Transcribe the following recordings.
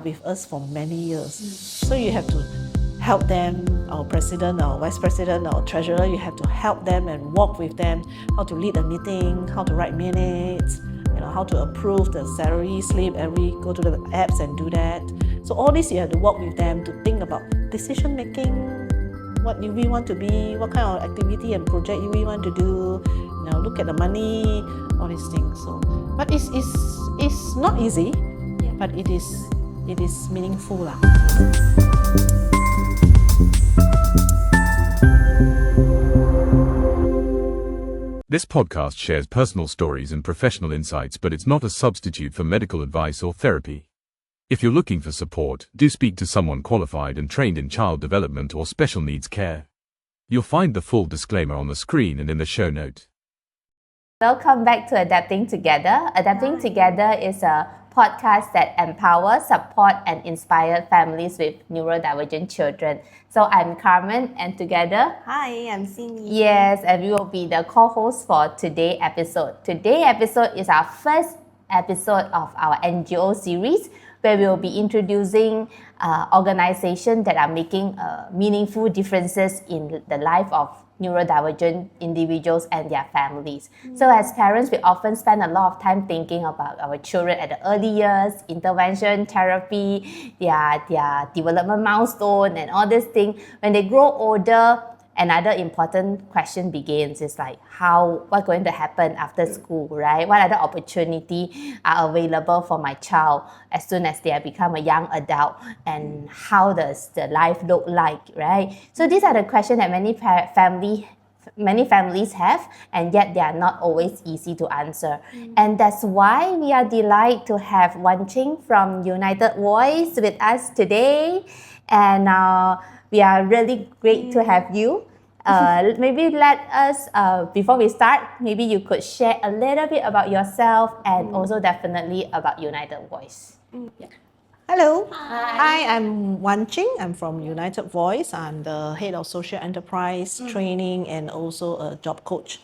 with us for many years. So you have to help them, our president, our vice president, our treasurer, you have to help them and walk with them, how to lead a meeting, how to write minutes, how to approve the salary slip, go to the apps and do that. So all this you have to work with them to think about decision making, what do we want to be, what kind of activity and project we want to do, look at the money, all these things. So, but it's not easy, but it is meaningful lah. This podcast shares personal stories and professional insights, but it's not a substitute for medical advice or therapy. If you're looking for support, do speak to someone qualified and trained in child development or special needs care. You'll find the full disclaimer on the screen and in the show note. Welcome back to Adapting Together. Adapting Together is a podcast that empowers, support, and inspire families with neurodivergent children. So I'm Carmen, and together... Hi, I'm Cindy. Yes, and we will be the co-host for today's episode. Today's episode is our first episode of our NGO series, where we will be introducing organizations that are making meaningful differences in the life of neurodivergent individuals and their families. So as parents, we often spend a lot of time thinking about our children at the early years, intervention, therapy, their development milestone and all these things. When they grow older, another important question begins is like what's going to happen after school, right? What other opportunities are available for my child as soon as they have become a young adult, and how does the life look like, right? So these are the questions that many families have, and yet they are not always easy to answer. And that's why we are delighted to have Wan Ching from United Voice with us today. And we are really great to have you. Maybe let us, before we start, maybe you could share a little bit about yourself and also definitely about United Voice. Yeah. Hello. Hi, I'm Wan Ching. I'm from United Voice. I'm the head of social enterprise training and also a job coach.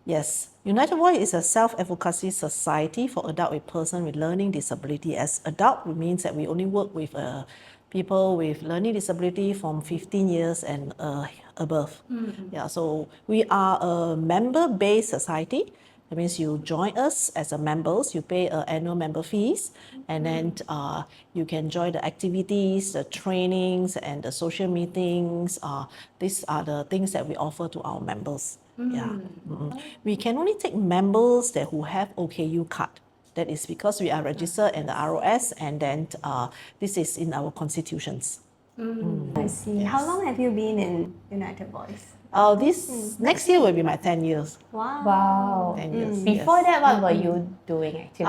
Yes, United Voice is a self-advocacy society for adults with person with learning disability. As adult, it means that we only work with people with learning disability from 15 years and above. Yeah, so we are a member-based society. That means you join us as a members, you pay annual member fees, and then you can join the activities, the trainings, and the social meetings. These are the things that we offer to our members. We can only take members who have OKU card. That is because we are registered in the ROS, and then this is in our constitutions. I see. Yes. How long have you been in United Voice? Next year will be my 10 years. Wow. 10 years. Before that, what were you doing actually?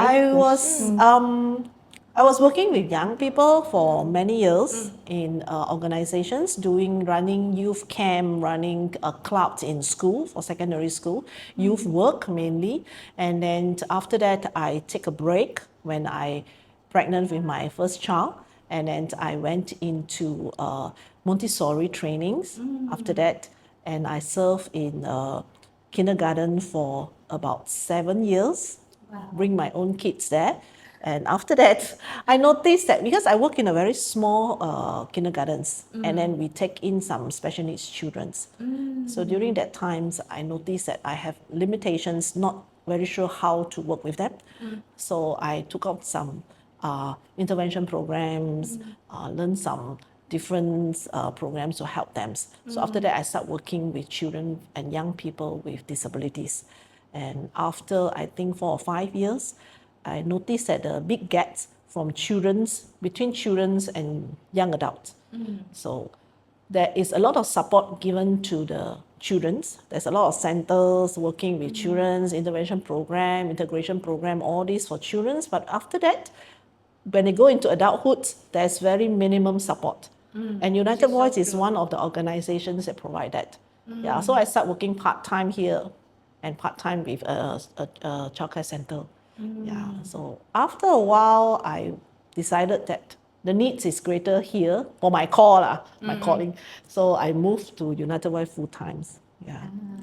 I was working with young people for many years in organizations, running youth camp, running clubs in school, for secondary school, youth work mainly. And then after that, I take a break when I pregnant with my first child. And then I went into Montessori trainings after that. And I served in kindergarten for about 7 years, bring my own kids there. And after that, I noticed that because I work in a very small kindergartens, and then we take in some special needs children. So during that times, I noticed that I have limitations, not very sure how to work with them. So I took up some intervention programs, learned some different programs to help them. So after that, I started working with children and young people with disabilities. And after, I think, 4 or 5 years, I noticed that the big gaps between children and young adults. So there is a lot of support given to the children. There's a lot of centers working with children's intervention program, integration program, all this for children. But after that, when they go into adulthood, there's very minimum support. And United Voice is one of the organizations that provide that. So I start working part-time here and part-time with a childcare center. So after a while, I decided that the needs is greater here for my calling. So I moved to United Voice full time.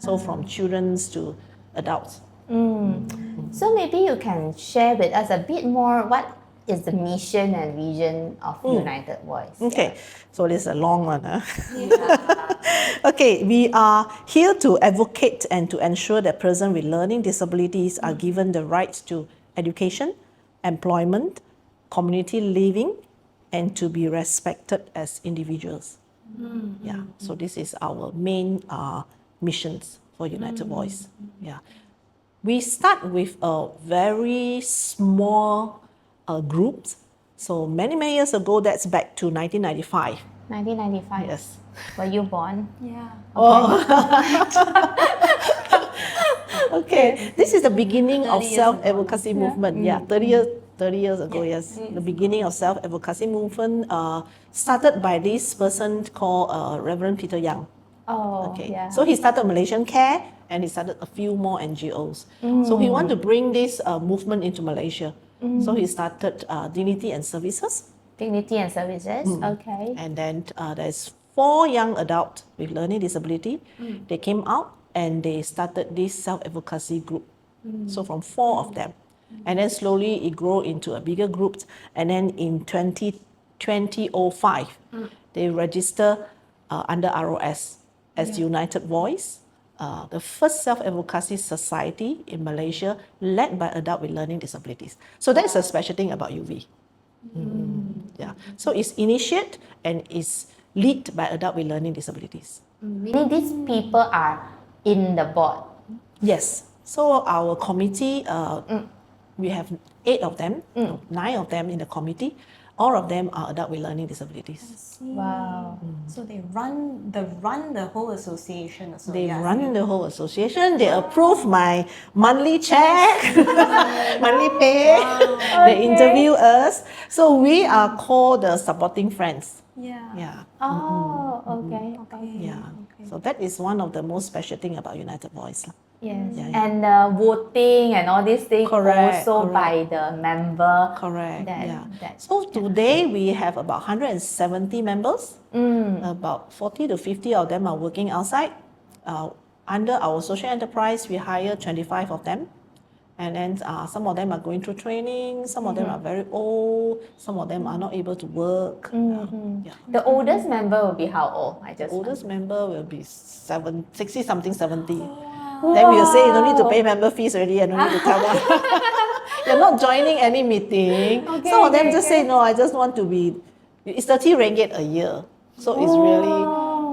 So from children to adults. So maybe you can share with us a bit more what is the mission and vision of United Voice? Okay, so this is a long one. Okay, we are here to advocate and to ensure that persons with learning disabilities are given the rights to education, employment, community living, and to be respected as individuals. Yeah, so this is our main missions for United Voice. Yeah, we start with a very small group. So many years ago, that's back to 1995. 1995. Yes. Were you born? Yeah. Okay, this is the beginning of 30 years self-advocacy movement. Yeah, 30 years ago, yes. The beginning of self-advocacy movement started by this person called Reverend Peter Young. Oh, Okay, yeah. so he started Malaysian Care and he started a few more NGOs. So he wanted to bring this movement into Malaysia. So he started Dignity and Services. Dignity and Services. Okay. And then there's 4 young adults with learning disability. They came out and they started this self-advocacy group. So from 4 of them. And then slowly it grew into a bigger group. And then in 2005, they register under ROS as United Voice, the first self-advocacy society in Malaysia led by adults with learning disabilities. So that's a special thing about UV. Yeah. So it's initiated and is led by adults with learning disabilities. Meaning these people are in the board. Yes. So our committee, we have 8 of them, 9 of them in the committee. All of them are adults with learning disabilities. Wow. So they run the whole association. So They run the whole association. They approve my monthly check, monthly pay. They interview us. So we are called the supporting friends. Yeah. Yeah. Oh, okay. Yeah. So that is one of the most special thing about United Voice. Yes. Yeah. And voting and all these things Correct, also by the member. Correct. That- Yeah. that- So today we have about 170 members. About 40 to 50 of them are working outside. Under our social enterprise, we hire 25 of them. And then some of them are going through training, some of them are very old, some of them are not able to work. Yeah. The oldest member will be how old? I just The oldest member will be 60 something, 70. Then we will say you don't need to pay member fees already, and don't need to tell them. You're not joining any meeting. Some of them just say, no, I just want to be, it's 30 ringgit a year. So it's really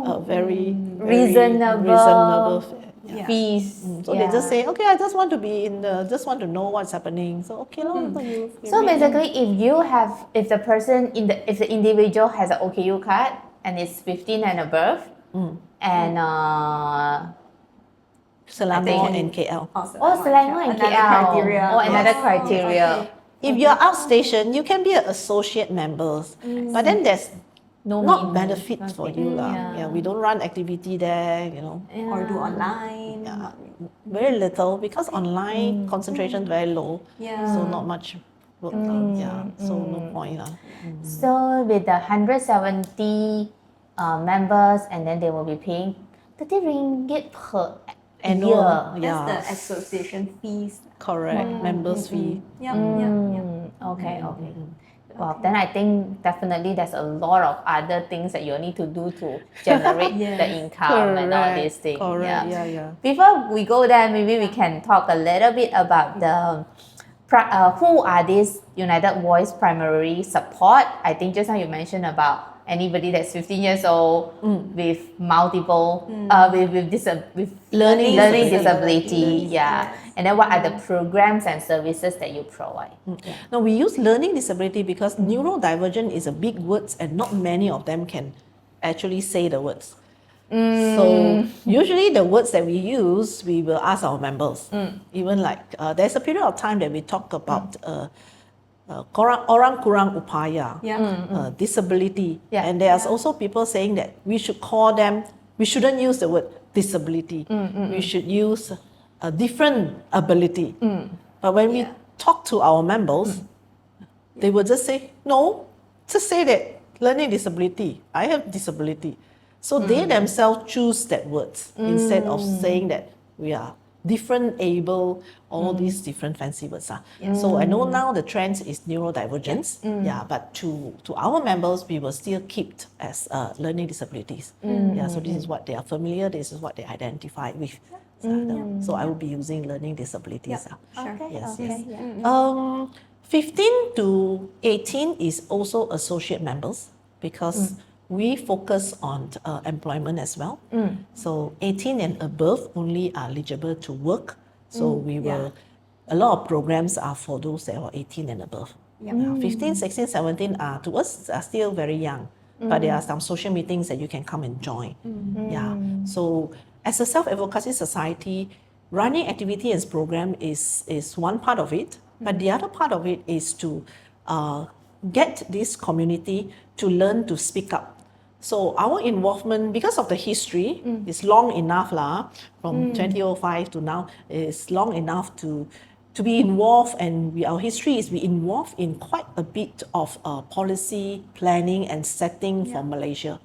a very reasonable Yeah. fees. So they just say, okay, I just want to be just want to know what's happening. So okay, So basically, if the person if the individual has an OKU card and is 15 and above, and Selangor and KL. Selangor and Another KL. criteria. Oh, another Yes. criteria. If you're outstation, you can be an associate member, but then there's not benefit for you lah. Yeah, we don't run activity there, Or do online. Yeah, very little because online concentration very low. Yeah. So not much work done. Yeah, so no point lah. So with the 170 members, and then they will be paying 30 ringgit per Annual, year. That's the yeah, association fees. correct. Members fee. Yep. Okay. Well, then I think definitely there's a lot of other things that you need to do to generate Yes. the income and all these things. Correct. Yeah. Before we go there, maybe we can talk a little bit about the who are these United Voice primary support. I think just now you mentioned about anybody that's 15 years old with multiple with Learning disability. Yeah. And then what are the programs and services that you provide? Now we use learning disability because neurodivergent is a big word and not many of them can actually say the words. So usually the words that we use, we will ask our members. Even like there's a period of time that we talk about orang kurang upaya, disability, and there's also people saying that we should call them. We shouldn't use the word disability. We should use a different ability. But when we talk to our members, they will just say, no, just say that learning disability. I have disability. So they themselves choose that words instead of saying that we are different able, all these different fancy words. So I know now the trend is neurodivergence, but to our members, we will still keep it as learning disabilities. So this is what they are familiar, this is what they identify with. So I will be using learning disabilities. Okay. Yes, Okay. yes. Yeah. 15 to 18 is also associate members because we focus on employment as well. So 18 and above only are eligible to work. So we will, a lot of programs are for those that are 18 and above. 15, 16, 17 are to us are still very young, but there are some social meetings that you can come and join. So as a self-advocacy society, running activity and program is one part of it, but the other part of it is to get this community to learn to speak up. So our involvement, because of the history, is long enough from 2005 to now, is long enough to be involved, and our history is we involved in quite a bit of policy planning and setting for Malaysia.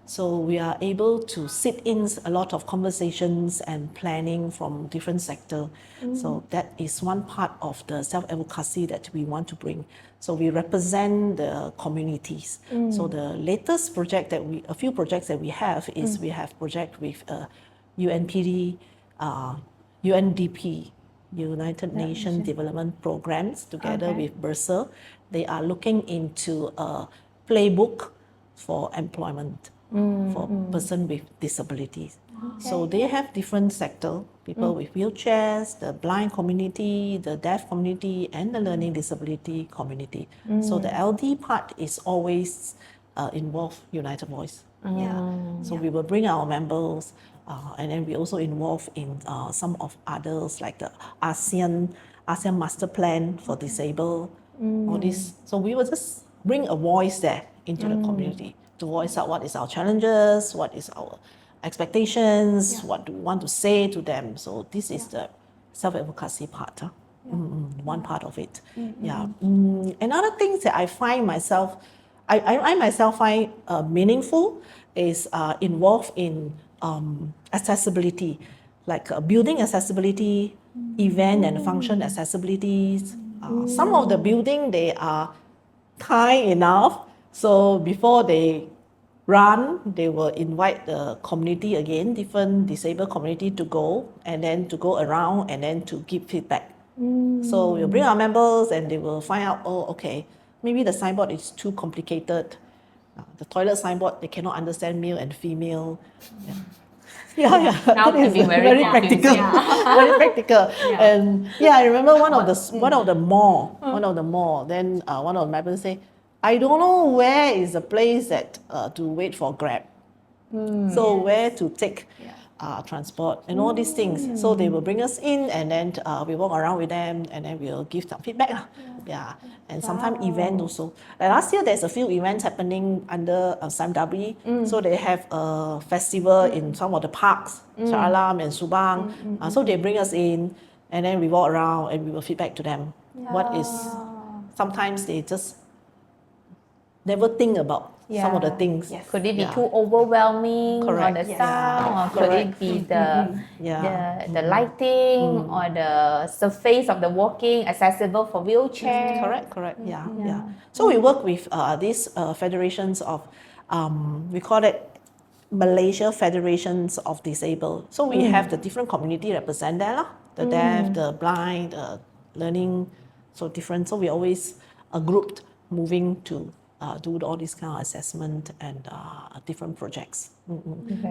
So we are able to sit in a lot of conversations and planning from different sectors. So that is one part of the self-advocacy that we want to bring. So we represent the communities. So the latest project a few projects that we have is we have project with UNPD, UNDP, United Nations Development Programs, together with BERSA. They are looking into a playbook for employment for person with disabilities. So they have different sectors, people with wheelchairs, the blind community, the deaf community, and the learning disability community. So the LD part is always involve United Voice. So we will bring our members, and then we also involve in some of others like the ASEAN Master Plan for Disabled, all this. So we will just bring a voice there into the community to voice out what is our challenges, what is our expectations, what do we want to say to them. So this is the self-advocacy part, one part of it. Another thing that I find myself, I myself find meaningful is involved in accessibility, like building accessibility, event and function accessibilities. Some of the building, they are kind enough, so before they run, they will invite the community again, different disabled community to go, and then to go around and then to give feedback. So we'll bring our members and they will find out, oh, okay, maybe the signboard is too complicated. The toilet signboard, they cannot understand male and female. Now that can is be very practical. Very practical. And I remember one of the mall. Then one of the members say, I don't know where is the place that to wait for Grab. So where to take transport and all these things. So they will bring us in, and then we walk around with them, and then we'll give some feedback. And sometimes event also. Like last year, there's a few events happening under SAMW. So they have a festival in some of the parks, Shah Alam and Subang. So they bring us in, and then we walk around and we will feedback to them. What is, sometimes they just never think about some of the things. Could it be too overwhelming, Correct. or the sound, or could it be the lighting, or the surface of the walking accessible for wheelchair? Correct. So we work with these federations of, we call it Malaysia Federations of Disabled. So we have the different community represent there, the deaf, the blind, the learning, so different. So we always grouped moving to do all these kind of assessment and different projects.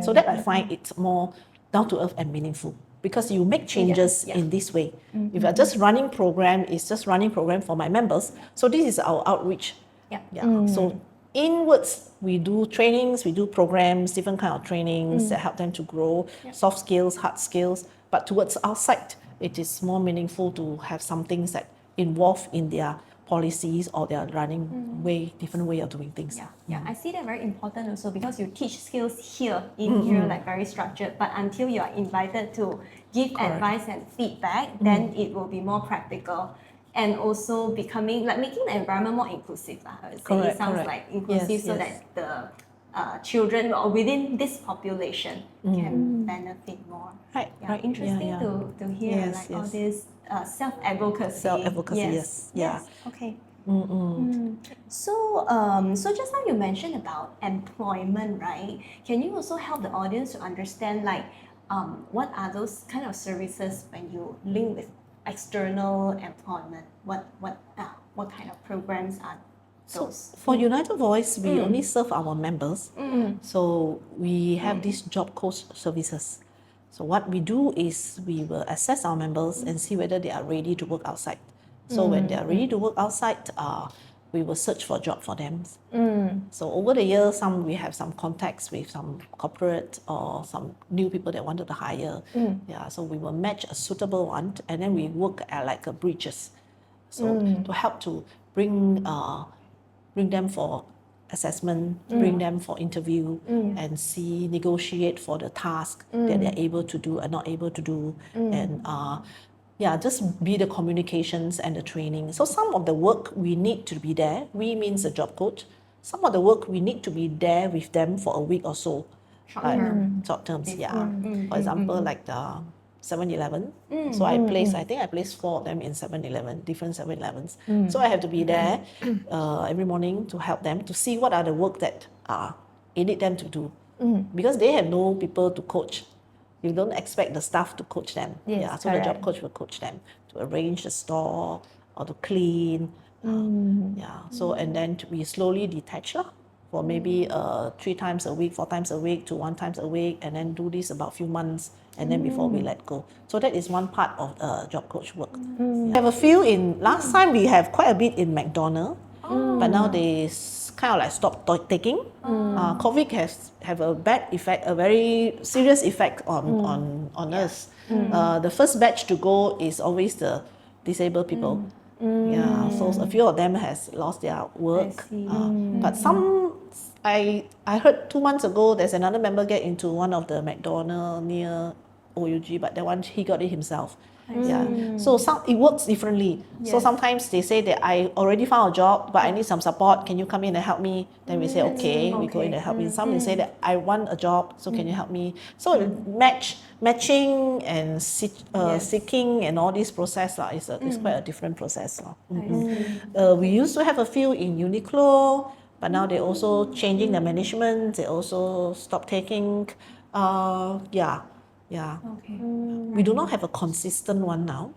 So that I find it's more down to earth and meaningful, because you make changes in this way. If you're just running program, it's just running program for my members. So this is our outreach. So inwards, we do trainings, we do programs, different kind of trainings that help them to grow soft skills, hard skills. But towards outside, it is more meaningful to have some things that involve in their policies or their running way, different way of doing things. I see that very important also, because you teach skills here in here, like very structured, but until you are invited to give advice and feedback, then it will be more practical. And also becoming, like making the environment more inclusive. I would say it sounds like inclusive, so that children or within this population can benefit more. Right, Yeah, right. interesting Yeah. to hear Yes, like all yes. this self-advocacy. Self-advocacy, yes. Yeah. Yes. Okay. So just now you mentioned about employment, right? Can you also help the audience to understand like what are those kind of services when you link with external employment? What kind of programs are So those? for United Voice, we only serve our members. So we have these job coach services. So what we do is we will assess our members and see whether they are ready to work outside. So when they are ready to work outside, we will search for a job for them. So over the years, we have some contacts with some corporate or some new people that wanted to hire. Yeah, so we will match a suitable one, and then we work at like a bridges. So to help to bring them for assessment, bring them for interview, and negotiate for the task that they're able to do and not able to do, and just be the communications and the training. So some of the work we need to be there. We means the job coach. Some of the work we need to be there with them for a week or so. Short terms, yeah. For example, like the 7-Eleven. So I think I placed 4 of them in 7-Eleven, different 7-Elevens. So I have to be there every morning to help them to see what are the work that they need them to do. Because they have no people to coach. You don't expect the staff to coach them. Yes, So the job coach will coach them to arrange the store or to clean. So and then we slowly detach for maybe 3 times a week, 4 times a week to 1 times a week, and then do this about a few months, and then before we let go. So that is one part of job coach work. We have a few last time we have quite a bit in McDonald's, but now they kind of like stopped taking. COVID have a bad effect, a very serious effect on us. The first batch to go is always the disabled people. So a few of them has lost their work. But some, I heard 2 months ago, there's another member get into one of the McDonald's near OUG, but that one he got it himself. So it works differently. So sometimes they say that I already found a job, but I need some support. Can you come in and help me? Then we say okay, we go in and help you. Some will say that I want a job, so can you help me? So matching and seeking and all this process is quite a different process. We used to have a few in Uniqlo, but now they're also changing the management. They also stopped taking. We do not have a consistent one now.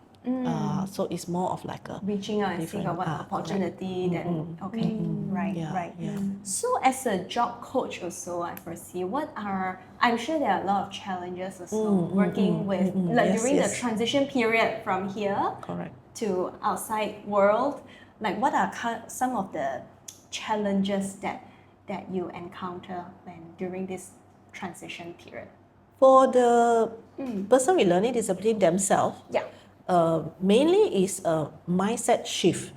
So it's more of like a reaching out and seeing what opportunity then right. Yeah. So as a job coach also, I foresee I'm sure there are a lot of challenges also working with during the transition period from here to outside world. Like what are some of the challenges that you encounter during this transition period? For the person with learning disability themselves, mainly is a mindset shift.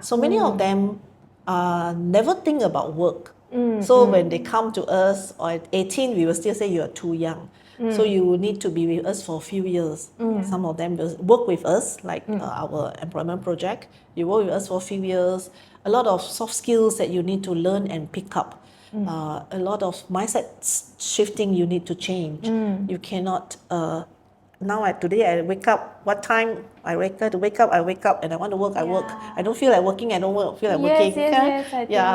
So many of them never think about work. So when they come to us, or at 18, we will still say you are too young. So you need to be with us for a few years. Some of them will work with us, like our employment project. You work with us for a few years. A lot of soft skills that you need to learn and pick up. A lot of mindset shifting you need to change. You cannot today I wake up, what time I wake up, and I want to work, I work. I don't feel like working, I don't feel like working.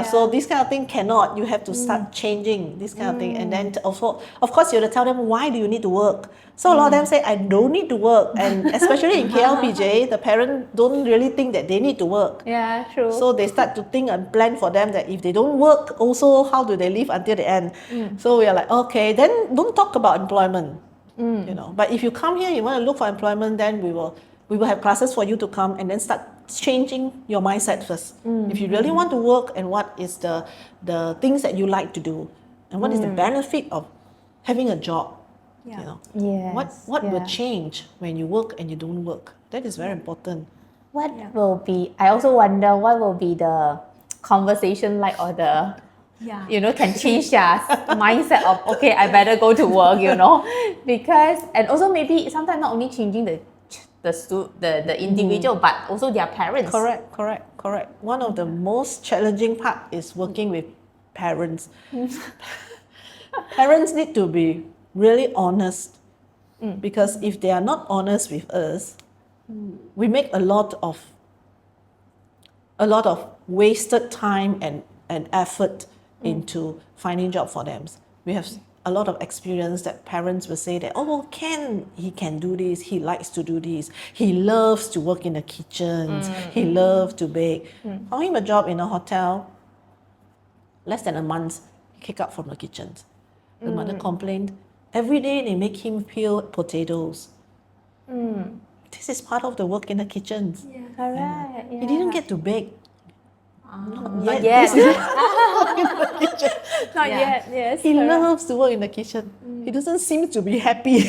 So this kind of thing cannot. You have to start changing this kind of thing. And then also, of course, you have to tell them, why do you need to work? So a lot of them say, I don't need to work. And especially in KLPJ, the parents don't really think that they need to work. Yeah, true. So they start to think and plan for them that if they don't work, also how do they live until the end? So we are like, okay, then don't talk about employment. But if you come here, you want to look for employment, then we will have classes for you to come and then start changing your mindset first. If you really want to work, and what is the things that you like to do, and what is the benefit of having a job. What will change when you work and you don't work? That is very important. I also wonder what will be the conversation like, or the can change their mindset of, okay, I better go to work, because, and also maybe sometimes not only changing the individual, but also their parents. Correct. One of the most challenging part is working with parents. Parents need to be really honest, because if they are not honest with us, we make a lot of wasted time and effort into finding job for them. We have a lot of experience that parents will say that, oh, he can do this, he likes to do this, he loves to work in the kitchens, he loves to bake. Found him a job in a hotel, less than a month, he kicked out from the kitchens. The mother complained, every day they make him peel potatoes. This is part of the work in the kitchens. Correct. He didn't get to bake. Not yet. This is not in the kitchen. Not yet. Yes. He loves to work in the kitchen. He doesn't seem to be happy.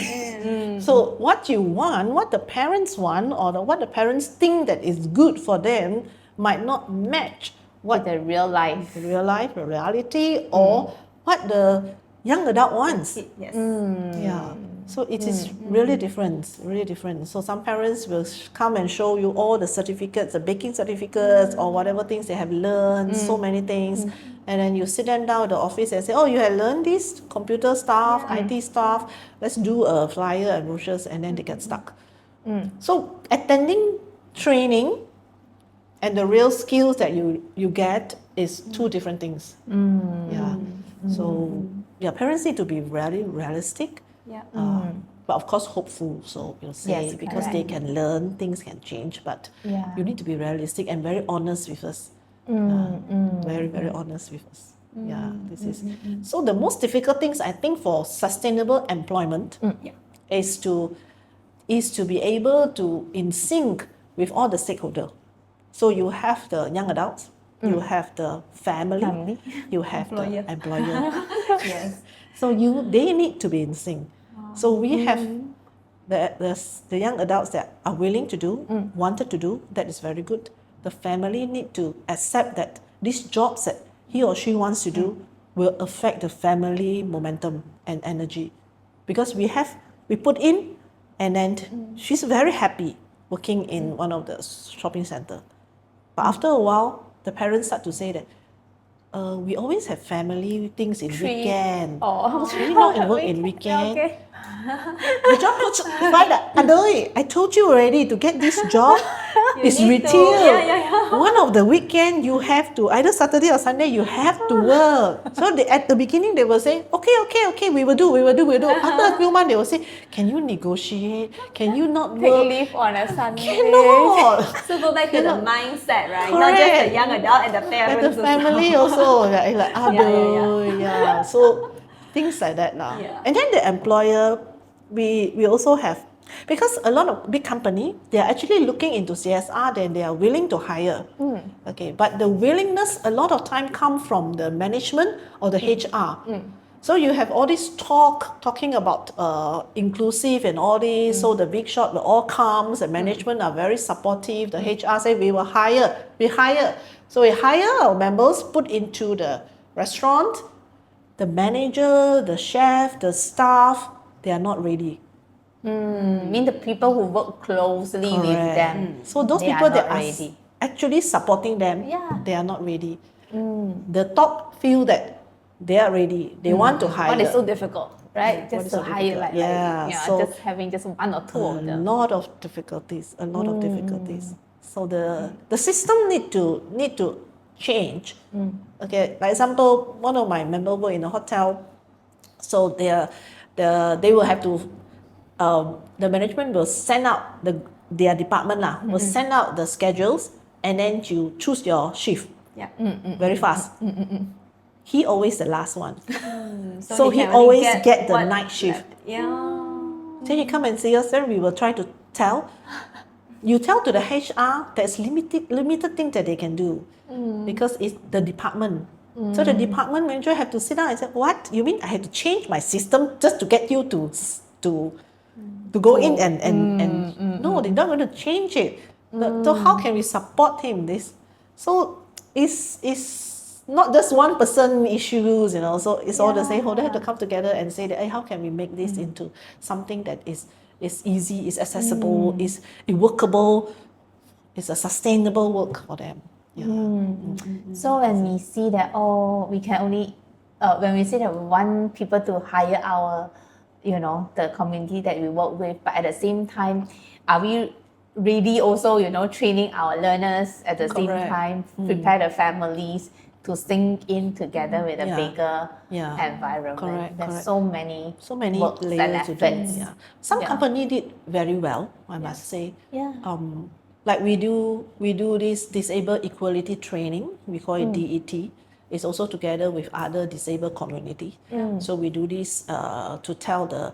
So what you want, what the parents want, or what the parents think that is good for them might not match what The real life. the reality, or what the young adult wants. Yes. Yeah. So it is really different, really different. So some parents will come and show you all the certificates, the baking certificates, or whatever things they have learned, so many things. And then you sit them down at the office and say, oh, you have learned this computer stuff, IT stuff, let's do a flyer and brochures, and then they get stuck. So attending training and the real skills that you get is two different things. Yeah. So yeah, parents need to be really realistic. Yeah. But of course hopeful, so you'll say, Yes, because they can learn, things can change, but Yeah. you need to be realistic and very honest with us. Very, very honest with us. Yeah, this is. So the most difficult things I think for sustainable employment is to be able to in sync with all the stakeholders. So you have the young adults, you have the family. You have the employer. Yes. So they need to be in sync. So we have the young adults that are willing to do, wanted to do, that is very good. The family need to accept that these jobs that he or she wants to do will affect the family momentum and energy. Because we put in, and then she's very happy working in one of the shopping center. But after a while, the parents start to say that, we always have family things in weekend. Oh. It's really not work in weekend. Okay. The job looks fine. I told you already, to get this job is need to- retail. One of the weekend you have to, either Saturday or Sunday, you have to work. So at the beginning they will say, okay, we will do. After a few months they will say, can you negotiate? Can you not Take work? leave on a Sunday. Cannot. So go back to the mindset, right? Not just the young adult and the And parents. the family also, yeah. So things like that lah. Yeah. And then the employer, we also have, because a lot of big company, they are actually looking into CSR, then they are willing to hire. Okay, but the willingness a lot of time come from the management or the HR. So you have all this talking about inclusive and all this. So the big shot will all comes. The management are very supportive. The HR say we hire. So we hire our members, put into the restaurant. The manager, the chef, the staff, they are not ready. Mean the people who work closely with Correct. them. So those they people are that not are ready. actually supporting them, Yeah. they are not ready. The top feel that they are ready. They want to hire. But it's so difficult, right? What Just is to so hire difficult? Yeah, so just having just one or two a of them. lot of difficulties. So the system need to change. Okay, like example, one of my members work in a hotel, so they will have to, the management will send out their department will send out the schedules, and then you choose your shift Yeah. very fast. He always the last one. So So he can only always get the what night shift. left. Yeah. Then he come and see us, then we will try to tell. You tell to the HR there's limited things that they can do, because it's the department. So the department manager have to sit down and say, what? You mean I have to change my system just to get you to go in and no, they're not going to change it. So how can we support him? So it's not just one person issues, so it's all the stakeholders have to come together and say that, hey, how can we make this into something that is easy, is accessible, is workable, is a sustainable work for them. So when we see that, we can only, when we say that we want people to hire our, the community that we work with, but at the same time, are we really also, training our learners at the same Correct. time, prepare the families to sink in together with a Yeah. bigger Yeah. environment? Correct, There's correct. so many works and layers to do. efforts. Yeah. Some Yeah. company did very well, I must say. Yeah. Like we do this disabled equality training. We call it DET. It's also together with other disabled community. So we do this to tell the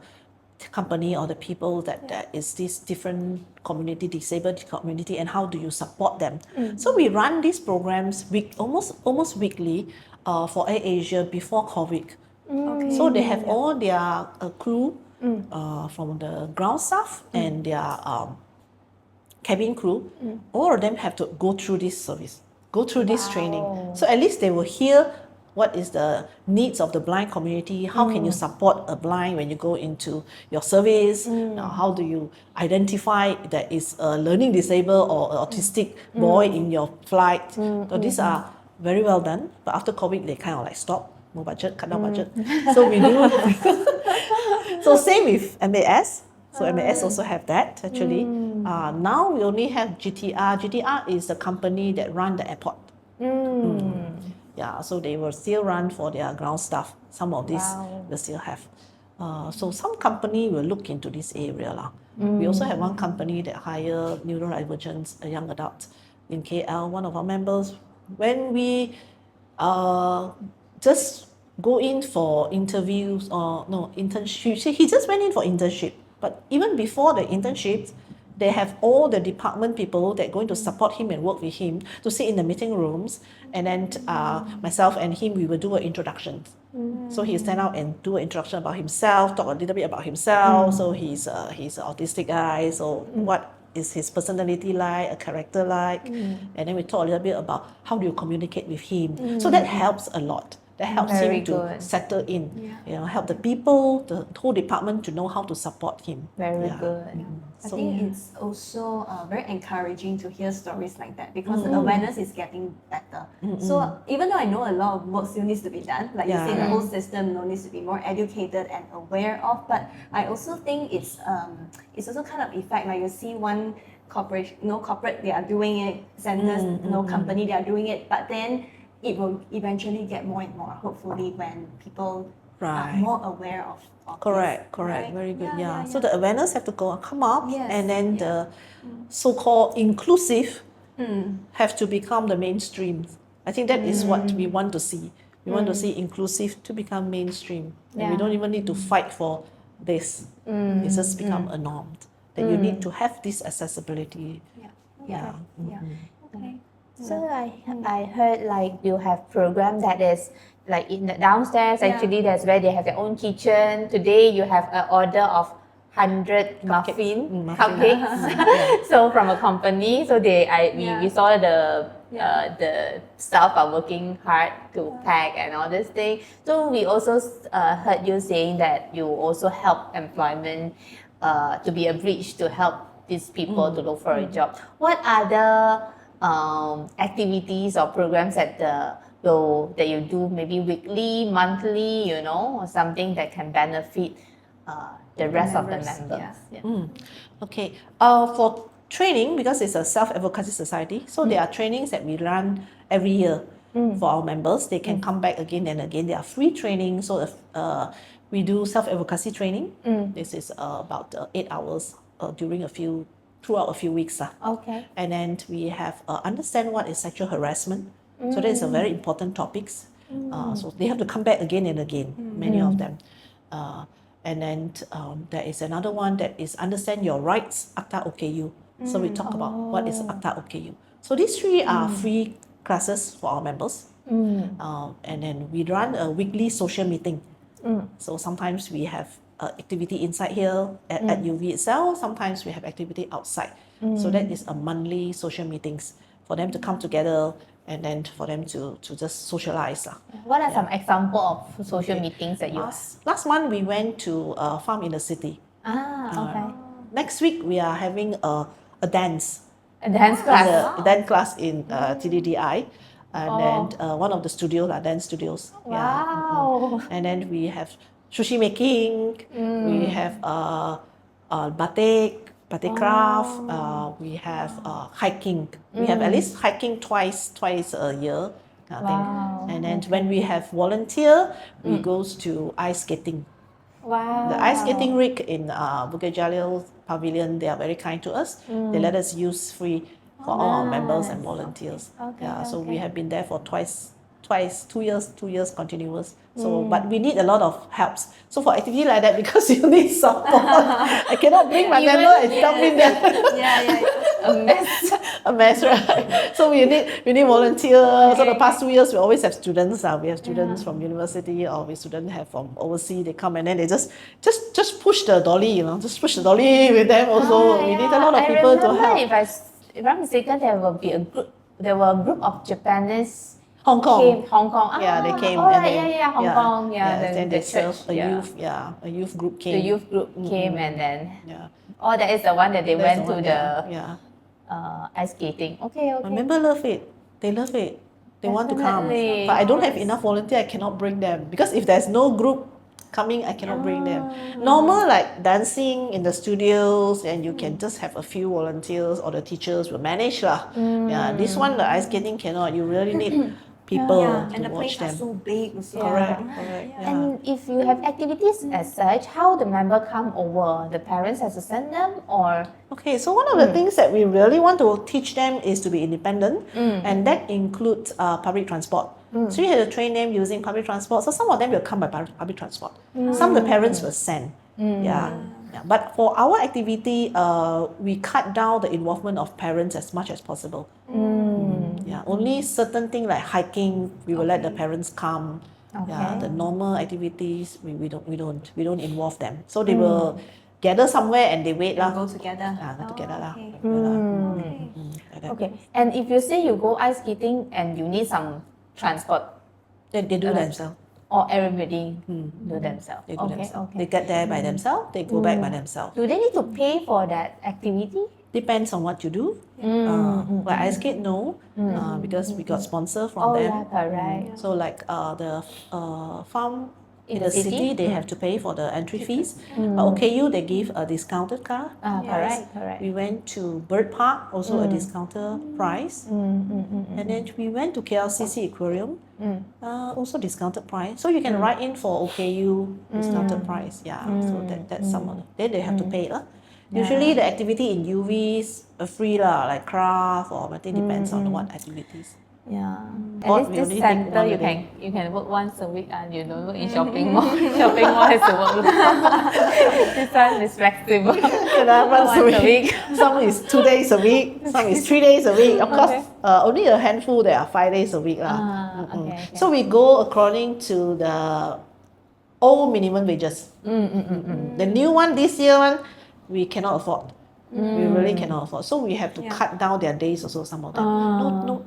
company or the people that there is this different community, disabled community, and how do you support them. So we run these programs almost weekly for AirAsia before COVID. Okay. So they have all their crew from the ground staff and their cabin crew. All of them have to go through this service, go through this training. So at least they will hear what is the needs of the blind community, how can you support a blind when you go into your service, how do you identify that is a learning disabled or autistic boy in your flight. So these are very well done, but after COVID they kind of like stop, no budget, cut down budget. So we do so same with MAS. So MAS also have that actually. Now we only have GTR. GTR is the company that run the airport. Yeah, so they will still run for their ground staff. Some of these will still have. So some company will look into this area lah. We also have one company that hire neurodivergent, a young adult in KL. One of our members, when we just go in for interviews or no internship, he just went in for internship. But even before the internship, they have all the department people that are going to support him and work with him to sit in the meeting rooms. And then myself and him, we will do an introduction. So he'll stand out and do an introduction about himself, talk a little bit about himself. So he's an autistic guy. So what is his personality like, a character like? And then we talk a little bit about how do you communicate with him. So that helps a lot. That helps Very him to good. settle in. Help the people, the whole department to know how to support him. Very good. I think it's also very encouraging to hear stories like that because the awareness is getting better. So even though I know a lot of work still needs to be done, like you say, the whole system needs to be more educated and aware of. But I also think it's also kind of effect like you see one corporation, corporate they are doing it, centers, company they are doing it, but then it will eventually get more and more. Hopefully, when people are more aware of Correct, this, correct. right? Very good. Yeah. So the awareness have to come up, Yes, and then the so-called inclusive have to become the mainstream. I think that is what we want to see. We want to see inclusive to become mainstream, and we don't even need to fight for this. It's just become a norm that you need to have this accessibility. Yeah. Okay. So I heard like you have program that is like in the downstairs. Actually, that's where they have their own kitchen. Today you have an order of 100 cupcakes. So from a company, so we saw the staff are working hard to pack and all this thing. So we also heard you saying that you also help employment to be a bridge to help these people to look for a job. What other activities or programs that you do maybe weekly, monthly, or something that can benefit the rest of the members? Okay. For training, because it's a self-advocacy society, so there are trainings that we run every year for our members. They can come back again and again. They are free training. So we do self-advocacy training. This is about 8 hours throughout a few weeks. Okay. And then we have understand what is sexual harassment. So that is a very important topics. So they have to come back again and again, many of them. And then there is another one that is understand your rights, Akta OKU. So we talk about what is Akta OKU. So these three are free classes for our members. And then we run a weekly social meeting. So sometimes we have activity inside here at UV itself. Sometimes we have activity outside. So that is a monthly social meetings for them to come together and then for them to just socialize. What are some example of social meetings that you have? Last month we went to a farm in the city. Okay. Next week we are having a dance. And dance class. The dance class in TDDI. And then one of the studios, dance studios. Yeah. Wow. And then we have sushi making. We have batik craft. We have hiking. We have at least hiking twice a year. Wow. And then when we have volunteer, we goes to ice skating. Wow. The ice skating rink in Bukit Jalil Pavilion, they are very kind to us. They let us use free for all our members and volunteers. So we have been there for twice, 2 years continuous. So, but we need a lot of helps. So for activity like that, because you need support, I cannot bring my member and dump in there. A mess. A mess, right? So we need volunteers. So the past 2 years, we always have students. We have students from university, or we students have from overseas. They come and then they just push the dolly, just push the dolly with them. Also, we need a lot of people to help. If I'm mistaken, there were a group of Japanese. Hong Kong. They came. Oh, Hong Kong. Then they serve a youth. youth. A youth group came. The youth group came and then. Oh, that is the one that they went to the ice skating. Okay. My member love it. They love it. They want to come. But I don't have enough volunteer. I cannot bring them because if there's no group coming, I cannot bring them. Normal like dancing in the studios, and you can just have a few volunteers or the teachers will manage lah. This one the ice skating cannot. You really need people and to the watch place are them. so big. So Correct. And if you have activities as such, how the member come over? The parents has to send them or? Okay, so one of the things that we really want to teach them is to be independent, and that includes public transport. So you have to train them using public transport. So some of them will come by public transport. Some of the parents will send. But for our activity, we cut down the involvement of parents as much as possible. Only certain things like hiking, we will let the parents come. The normal activities, we don't involve them. So they will gather somewhere and they wait lah. Go together. Go together lah. Okay. And if you say you go ice skating and you need some transport, They do themselves. or everybody do themselves? They do themselves. They get there by themselves. They go back by themselves. Do they need to pay for that activity? Depends on what you do. But ice skate, no, because we got sponsor from them. Yeah, correct. So like the farm in the city, they have to pay for the entry fees. But OKU, they give a discounted car. Correct. We went to Bird Park, also a discounted price. And then we went to KLCC Aquarium, also discounted price. So you can write in for OKU discounted price. So that's some of it. Then they have to pay lah. Usually the activity in UVs are free lah, like craft or I think depends on what activities. At least this center you can work once a week and you don't work in shopping mall. Shopping mall has to work. This one is flexible. Once a week. Some is 2 days a week. Some is 3 days a week. Of course, only a handful there are 5 days a week lah. So we go according to the old minimum wages. The new one this year we cannot afford. We really cannot afford. So we have to cut down their days also, some of them. No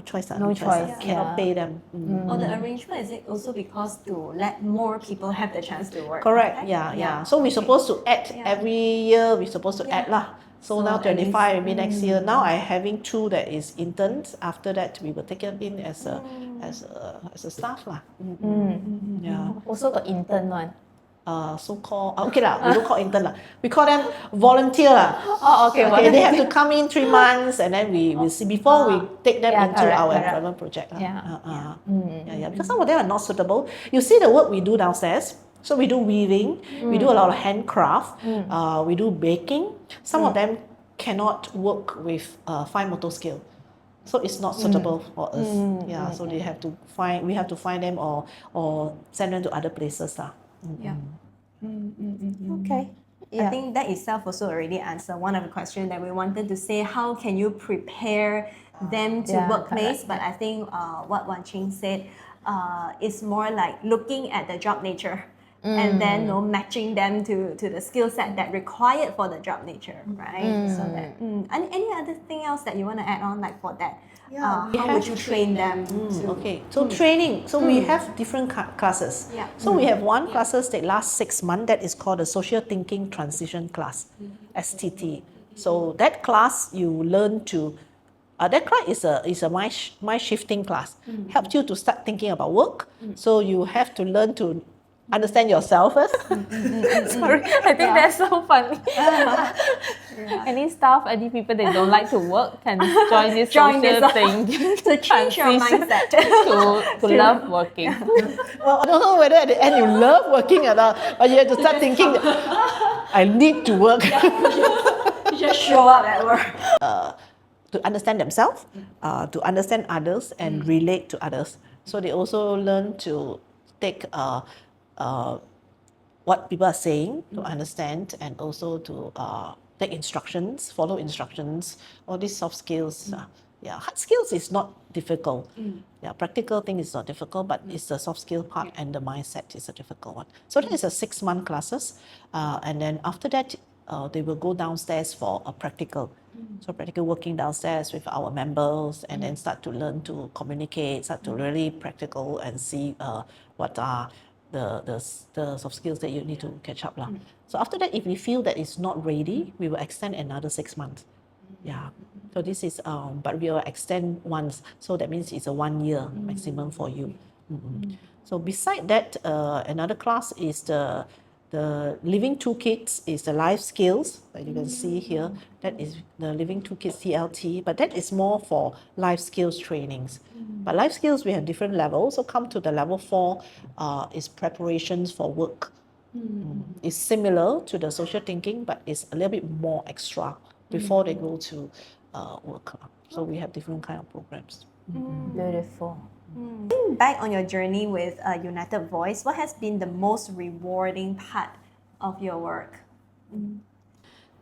choice. No choice. Cannot pay them. Or the arrangement, is it also because to let more people have the chance to work? Correct. Right? Yeah. So we're supposed to add every year, we're supposed to add lah. So now 25, maybe next year. Now I having 2 that is interns. After that, we will take them in as a staff lah. Also got intern one. So-called okay lah, we don't call intern lah. We call them volunteer lah. Okay. They have to come in 3 months and then we will see before we take them into our employment project lah. Because some of them are not suitable. You see the work we do downstairs. So we do weaving, we do a lot of handcraft, we do baking. Some of them cannot work with fine motor skill. So it's not suitable for us. So we have to find them or send them to other places lah. Okay. I think that itself also already answered one of the questions that we wanted to say. How can you prepare them to workplace? But I think what Wan Ching said is more like looking at the job nature and then matching them to the skill set that required for the job nature, right? So that and any other thing else that you want to add on, like for that? How would you train them? So training. So we have different classes. So we have one classes that lasts 6 months. That is called the Social Thinking Transition Class, STT. So that class you learn to, that class is a mind shifting class. Helps you to start thinking about work. So you have to learn to understand yourself first. Sorry, I think that's so funny. Any staff, any people that don't like to work can join this social thing to change your transition mindset. to love working. Well, I don't know whether at the end you love working or not, but you have to start thinking, I need to work. You just show up at work. To understand themselves, to understand others, and relate to others. So they also learn to take what people are saying to understand, and also to take instructions, follow instructions, all these soft skills. Yeah, hard skills is not difficult. Yeah, practical thing is not difficult, but it's the soft skill part and the mindset is a difficult one. So that is a 6-month classes, and then after that, they will go downstairs for a practical. So practical working downstairs with our members, and then start to learn to communicate, start to really practical and see what are the soft skills that you need to catch up. So after that, if we feel that it's not ready, we will extend another 6 months. Yeah. So this is, but we will extend once. So that means it's a 1 year maximum for you. So beside that, another class is the Living Toolkits, is the life skills that you can see here. That is the Living Toolkits CLT, but that is more for life skills trainings. But life skills, we have different levels. So come to the level 4 is preparations for work. It's similar to the social thinking, but it's a little bit more extra before they go to work. So we have different kind of programs. Beautiful. Looking back on your journey with United Voice, what has been the most rewarding part of your work?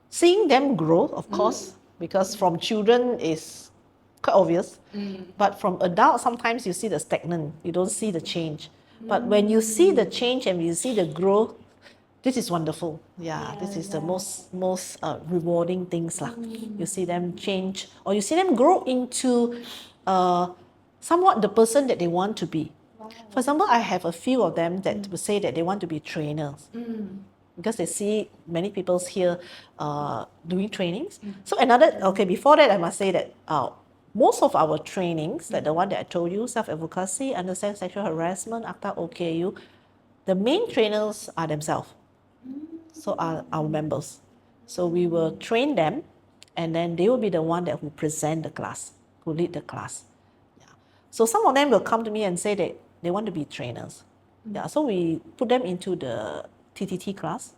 Seeing them grow, of course, because from children is quite obvious, but from adults, sometimes you see the stagnant, you don't see the change. But when you see the change and you see the growth, this is wonderful. This is the most rewarding things. You see them change, or you see them grow into somewhat the person that they want to be. For example, I have a few of them that will say that they want to be trainers. Because they see many people here doing trainings. So before that, I must say that most of our trainings, like the one that I told you, self-advocacy, understand sexual harassment, after OKU, the main trainers are themselves. So are our members. So we will train them, and then they will be the one that who present the class, who lead the class. So some of them will come to me and say that they want to be trainers. So we put them into the TTT class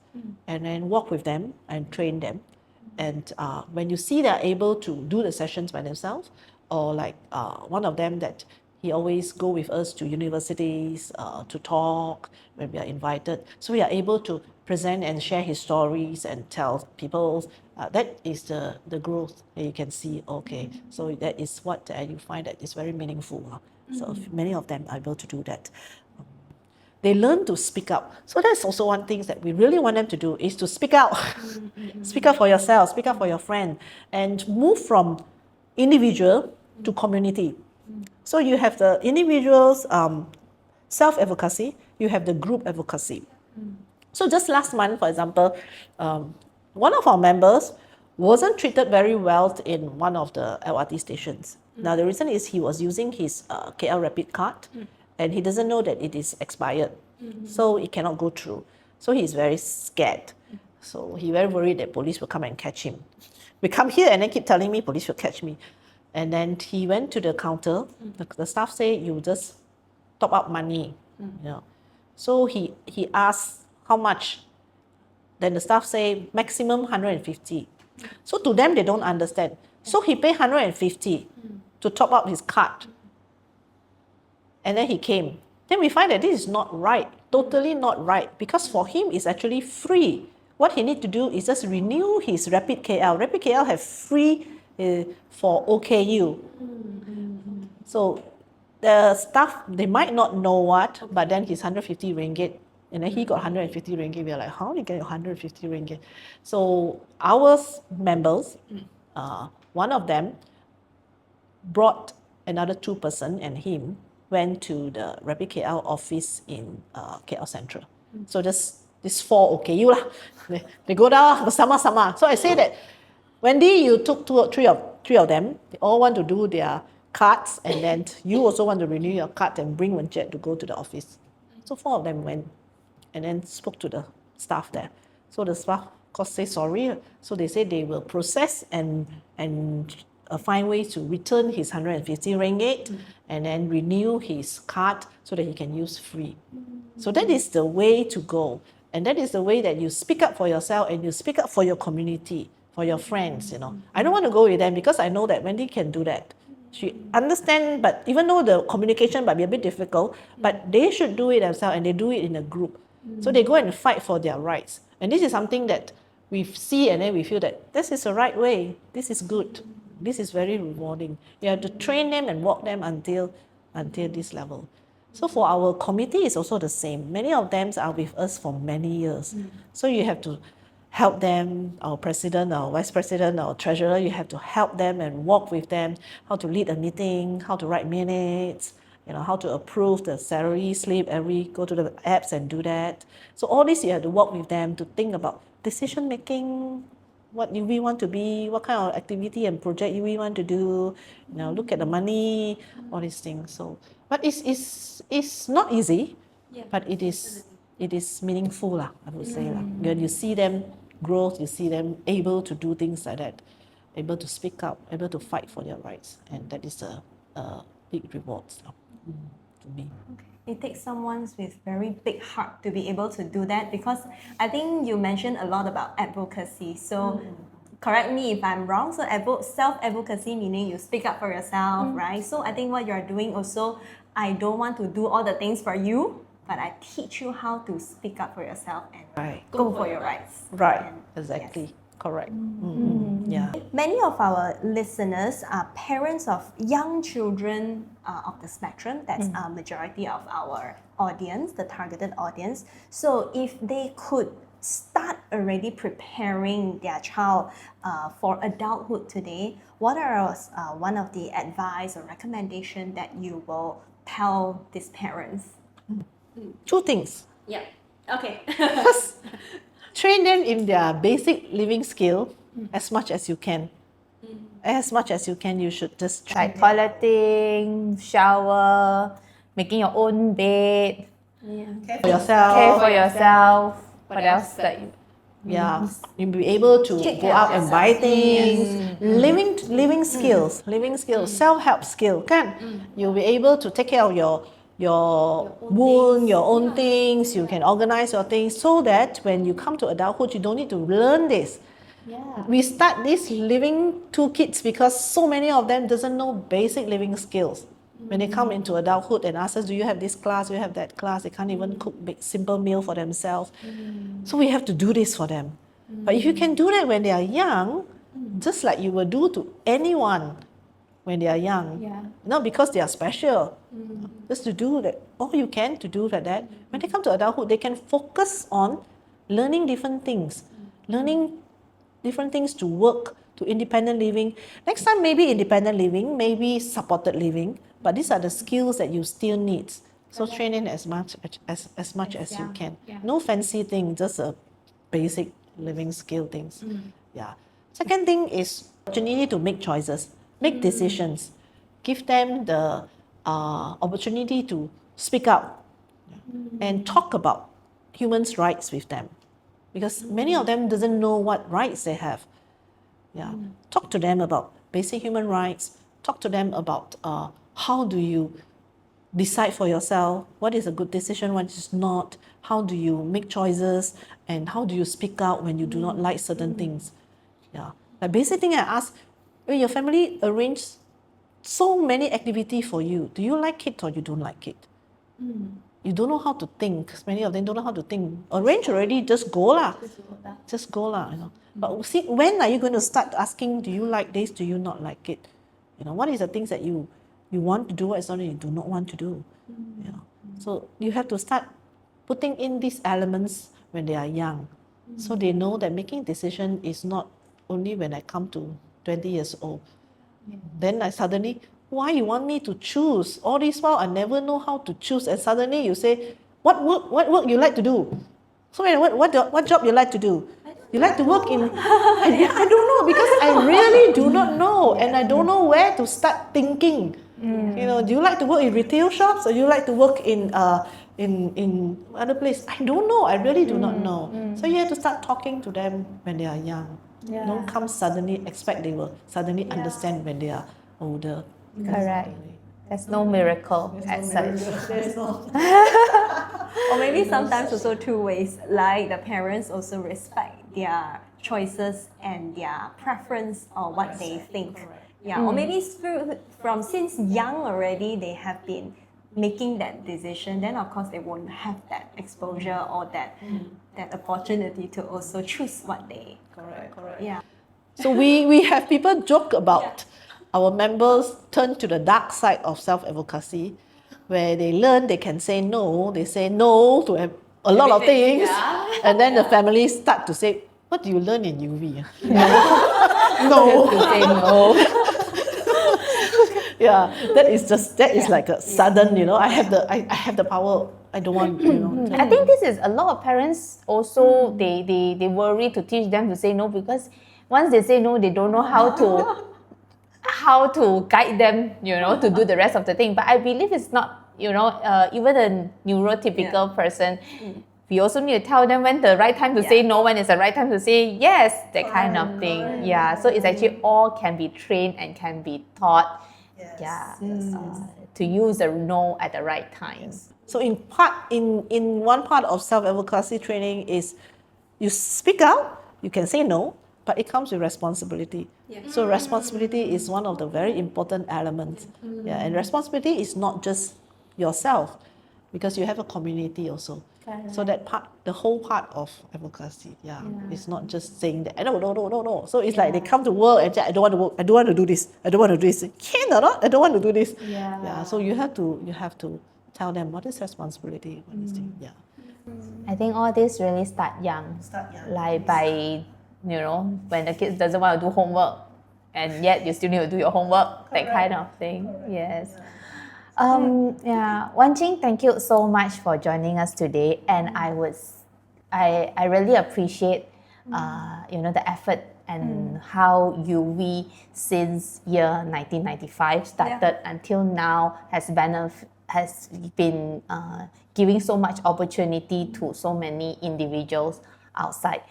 and then walk with them and train them. And when you see they're able to do the sessions by themselves, or like one of them that he always go with us to universities to talk when we are invited. So we are able to present and share his stories and tell people. That is the growth that you can see. Okay, so that is what you find that is very meaningful. So many of them are able to do that. They learn to speak up. So that's also one thing that we really want them to do, is to speak out. Speak up for yourself, speak up for your friend, and move from individual to community. So you have the individual's self-advocacy, you have the group advocacy. So just last month, for example, one of our members wasn't treated very well in one of the LRT stations. Now the reason is he was using his KL Rapid card, and he doesn't know that it is expired. So it cannot go through. So he's very scared. So he's very worried that police will come and catch him. We come here and then keep telling me police will catch me. And then he went to the counter. The staff say, you just top up money. So he asked how much. Then the staff say maximum 150. So to them, they don't understand. So he paid 150 to top up his card. And then he came. Then we find that this is not right, totally not right, because for him it's actually free. What he need to do is just renew his Rapid KL. Rapid KL have free for OKU. So the staff, they might not know what, but then his 150 ringgit, and then he got 150 ringgit. We're like, how did you get 150 ringgit? So our members, one of them brought another 2 person, and him went to the Rapid KL office in KL Central. So this 4 OKU lah. They go down bersama-sama. So I say that Wendy, you took three of them. They all want to do their cards, and then you also want to renew your card and bring Wan Ching to go to the office. So 4 of them went and then spoke to the staff there. So the staff, of course, say sorry. So they say they will process and find ways to return his 150 ringgit and then renew his card so that he can use free. So that is the way to go. And that is the way that you speak up for yourself and you speak up for your community, for your friends, I don't want to go with them because I know that Wendy can do that. She understands, but even though the communication might be a bit difficult, but they should do it themselves and they do it in a group. So they go and fight for their rights. And this is something that we see and then we feel that this is the right way. This is good. This is very rewarding. You have to train them and walk them until this level. So for our committee, it's also the same. Many of them are with us for many years. So you have to help them, our president, our vice president, our treasurer, you have to help them and walk with them, how to lead a meeting, how to write minutes, how to approve the salary slip, go to the apps and do that. So all this, you have to walk with them to think about decision making, what we want to be, what kind of activity and project we want to do, look at the money, all these things. So, but it's not easy, but it is meaningful, I would say. When you see them grow, you see them able to do things like that, able to speak up, able to fight for their rights, and that is a big reward to me. It takes someone with very big heart to be able to do that, because I think you mentioned a lot about advocacy. So correct me if I'm wrong. So self-advocacy meaning you speak up for yourself, right? So I think what you're doing also, I don't want to do all the things for you, but I teach you how to speak up for yourself and go for your rights. Right, And, exactly. yes. Correct. Yeah. Many of our listeners are parents of young children of the spectrum. That's a majority of our audience, the targeted audience. So if they could start already preparing their child for adulthood today, what are one of the advice or recommendation that you will tell these parents? 2 things. Yeah. Okay. First, train them in their basic living skill as much as you can. As much as you can, you should just try. Like toileting, shower, making your own bed, For yourself. care for yourself. What else? Yeah, you'll be able to go out and buy things. Living skills, self-help skill, kan? You'll be able to take care of your wound, your own things. You can organize your things so that when you come to adulthood, you don't need to learn this. We start these living toolkits because so many of them doesn't know basic living skills. When they come into adulthood and ask us, do you have this class, do you have that class? They can't even cook simple meal for themselves. So we have to do this for them. But if you can do that when they are young, just like you will do to anyone when they are young, not because they are special, just to do that, all you can to do like that. When they come to adulthood, they can focus on learning different things, learning different things to work, to independent living. Next time, maybe independent living, maybe supported living, but these are the skills that you still need. So train in as much as you can. No fancy thing, just a basic living skill things. Yeah. Second thing is opportunity to make choices, make decisions. Give them the opportunity to speak out and talk about humans' rights with them, because many of them doesn't know what rights they have. Talk to them about basic human rights. Talk to them about how do you decide for yourself, what is a good decision, what is not, how do you make choices, and how do you speak out when you do not like certain things. The basic thing I ask, when your family arrange so many activity for you, do you like it or you don't like it? You don't know how to think. Many of them don't know how to think. Arrange already, just go lah. Just go lah. But see, when are you going to start asking, do you like this, do you not like it? What is the things that you want to do, what is something you do not want to do? So you have to start putting in these elements when they are young, so they know that making decision is not only when I come to 20 years old. Then I suddenly, why you want me to choose? All this while I never know how to choose, and suddenly you say, what work you like to do? So what job you like to do? You like to work in... I don't know, because I really do not know, and I don't know where to start thinking. You know, do you like to work in retail shops, or you like to work in other place? I don't know. I really do not know. So you have to start talking to them when they are young. Don't come suddenly expect they will suddenly understand when they are older. Correct. There's no miracle as such. Or maybe sometimes also two ways, like the parents also respect their choices and their preference or what they think. Or maybe from since young already they have been making that decision, then of course they won't have that exposure or that opportunity to also choose what they... Correct. Yeah. So we have people joke about our members turn to the dark side of self-advocacy, where they learn they can say no. They say no to a lot of things, and then the families start to say, "What do you learn in UV?" No. To say no. That is like a sudden, I have the power. I don't want, I think this is a lot of parents also, they worry to teach them to say no, because once they say no, they don't know how to guide them, to do the rest of the thing. But I believe it's not, even a neurotypical person, we also need to tell them when the right time to say no, when it's the right time to say yes, that kind of thing. So it's actually all can be trained and can be taught. To use a no at the right time. So in one part of self-advocacy training is you speak out, you can say no, but it comes with responsibility. So responsibility is one of the very important elements. And responsibility is not just yourself, because you have a community also. So that part, the whole part of advocacy, it's not just saying that no. So it's like they come to work and say, I don't want to work, I don't want to do this, I don't want to do this. Can or not? I don't want to do this. So you have to tell them what is responsibility, what is I think all this really start young. Like by, when the kids doesn't want to do homework, and yet you still need to do your homework, that kind of thing. Yes. Wan Ching, thank you so much for joining us today, and I really appreciate the effort and how UV since year 1995 started until now has been giving so much opportunity to so many individuals outside.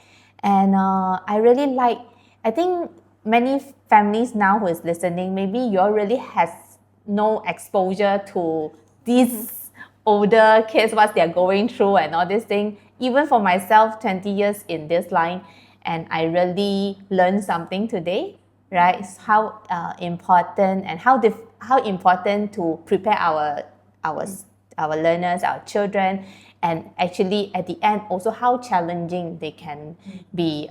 And I think many families now who is listening, maybe you all really has no exposure to these older kids, what they're going through and all this thing. Even for myself, 20 years in this line, and I really learned something today, right? It's how important and how important to prepare our learners, our children, and actually at the end also how challenging they can be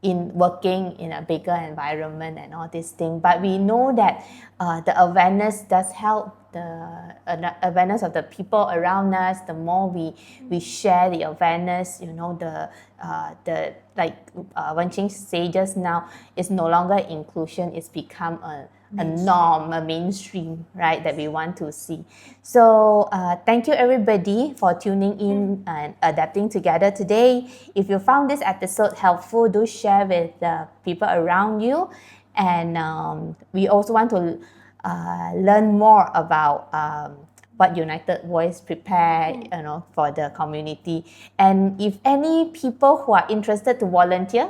in working in a bigger environment and all these things. But we know that the awareness does help, the awareness of the people around us. The more we share the awareness, like Wan Ching said just now, it's no longer inclusion, it's become a norm, a mainstream, right, that we want to see. So thank you everybody for tuning in and adapting together today. If you found this episode helpful, do share with the people around you. And we also want to learn more about what United Voice prepare, for the community. And if any people who are interested to volunteer,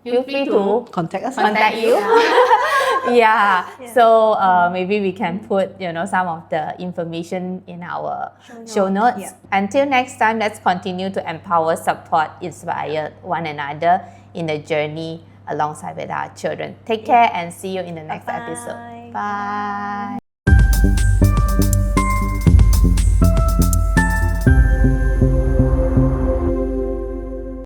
feel free to contact you. So maybe we can put some of the information in our show notes. Until next time, let's continue to empower, support, inspire one another in the journey alongside with our children. Take care and see you in the next episode. Bye.